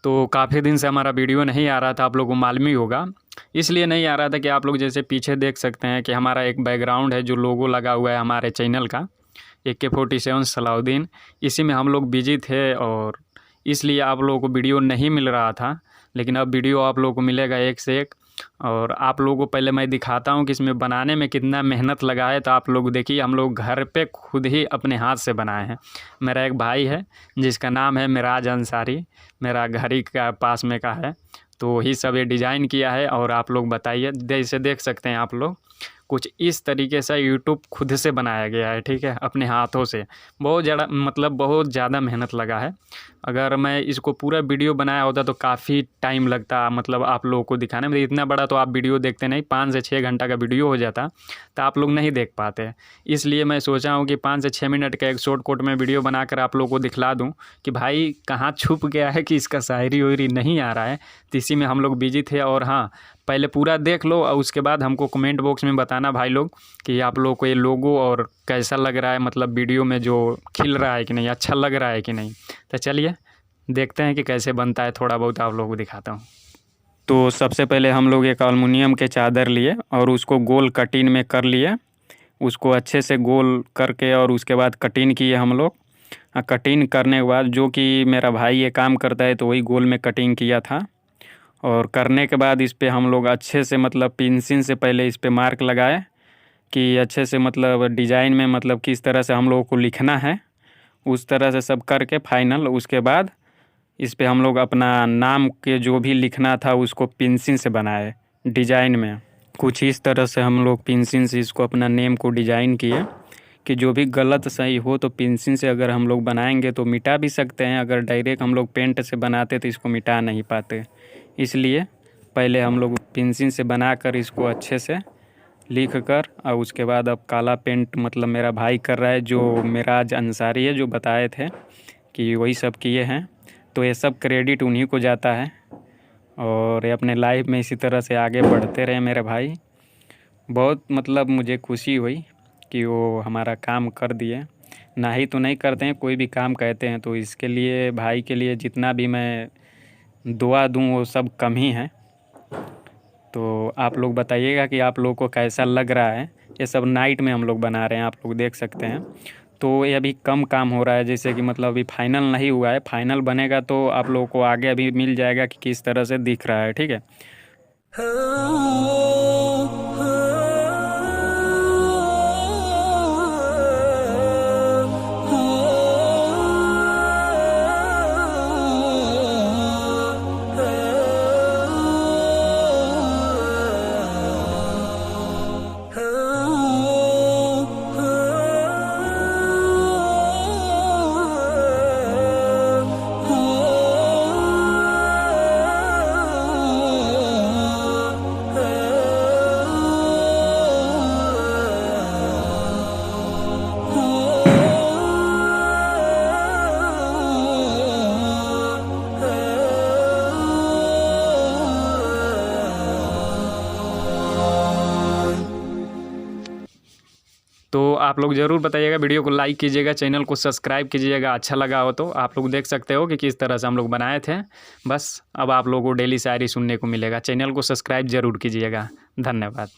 तो काफ़ी दिन से हमारा वीडियो नहीं आ रहा था, आप लोगों को मालूम ही होगा। इसलिए नहीं आ रहा था कि आप लोग जैसे पीछे देख सकते हैं कि हमारा एक बैकग्राउंड है जो लोगो लगा हुआ है हमारे चैनल का, AK-47 सलाउद्दीन। इसी में हम लोग बिजी थे और इसलिए आप लोगों को वीडियो नहीं मिल रहा था। लेकिन अब वीडियो आप लोगों को मिलेगा एक से एक। और आप लोगों को पहले मैं दिखाता हूँ कि इसमें बनाने में कितना मेहनत लगा है। तो आप लोग देखिए, हम लोग घर पे खुद ही अपने हाथ से बनाए हैं। मेरा एक भाई है जिसका नाम है मिराज अंसारी, मेरा घर ही का पास में का है। तो वही सब ये डिज़ाइन किया है। और आप लोग बताइए, जैसे देख सकते हैं आप लोग, कुछ इस तरीके से यूट्यूब खुद से बनाया गया है, ठीक है, अपने हाथों से। बहुत ज़्यादा बहुत ज़्यादा मेहनत लगा है। अगर मैं इसको पूरा वीडियो बनाया होता तो काफ़ी टाइम लगता, आप लोगों को दिखाने में। इतना बड़ा तो आप वीडियो देखते नहीं, 5 से 6 घंटा का वीडियो हो जाता तो आप लोग नहीं देख पाते। इसलिए मैं सोचा हूँ कि 5 से 6 मिनट का एक शॉर्टकट में वीडियो बनाकर आप लोगों को दिखला दूँ कि भाई कहाँ छुप गया है कि इसका शायरी वायरी नहीं आ रहा है। तो इसी में हम लोग बिजी थे। और हाँ, पहले पूरा देख लो और उसके बाद हमको कमेंट बॉक्स में बताना भाई लोग कि आप लोगों को ये लोगो और कैसा लग रहा है, वीडियो में जो खिल रहा है कि नहीं, अच्छा लग रहा है कि नहीं। तो चलिए देखते हैं कि कैसे बनता है, थोड़ा बहुत आप लोगों को दिखाता हूँ। तो सबसे पहले हम लोग एक एल्युमिनियम के चादर लिए और उसको गोल कटिंग में कर लिए। उसको अच्छे से गोल करके और उसके बाद कटिंग किए हम लोग। कटिंग करने के बाद, जो कि मेरा भाई ये काम करता है तो वही गोल में कटिंग किया था। और करने के बाद इस पे हम लोग अच्छे से पेंसिल से पहले इस पे मार्क लगाए कि अच्छे से डिज़ाइन में किस तरह से हम लोगों को लिखना है, उस तरह से सब करके फाइनल। उसके बाद इस पे हम लोग अपना नाम के जो भी लिखना था उसको पेंसिल से बनाए डिज़ाइन में। कुछ इस तरह से हम लोग पेंसिल से इसको अपना नेम को डिज़ाइन किए कि जो भी गलत सही हो तो पेंसिल से अगर हम लोग बनाएंगे तो मिटा भी सकते हैं। अगर डायरेक्ट हम लोग पेंट से बनाते तो इसको मिटा नहीं पाते। इसलिए पहले हम लोग पेंसिल से बनाकर इसको अच्छे से लिख कर, और उसके बाद अब काला पेंट मेरा भाई कर रहा है, जो मिराज अंसारी है, जो बताए थे कि वही सब किए हैं। तो ये सब क्रेडिट उन्हीं को जाता है। और ये अपने लाइफ में इसी तरह से आगे बढ़ते रहे मेरे भाई। बहुत मुझे खुशी हुई कि वो हमारा काम कर दिए। ना ही तो नहीं करते हैं, कोई भी काम कहते हैं तो इसके लिए भाई के लिए जितना भी मैं दुआ दूं वो सब कम ही है। तो आप लोग बताइएगा कि आप लोगों को कैसा लग रहा है। ये सब नाइट में हम लोग बना रहे हैं, आप लोग देख सकते हैं। तो ये अभी कम काम हो रहा है, जैसे कि अभी फाइनल नहीं हुआ है। फाइनल बनेगा तो आप लोगों को आगे अभी मिल जाएगा कि किस तरह से दिख रहा है, ठीक है। तो आप लोग ज़रूर बताइएगा, वीडियो को लाइक कीजिएगा, चैनल को सब्सक्राइब कीजिएगा। अच्छा लगा हो तो आप लोग देख सकते हो कि किस तरह से हम लोग बनाए थे। बस अब आप लोगों को डेली शायरी सुनने को मिलेगा। चैनल को सब्सक्राइब ज़रूर कीजिएगा। धन्यवाद।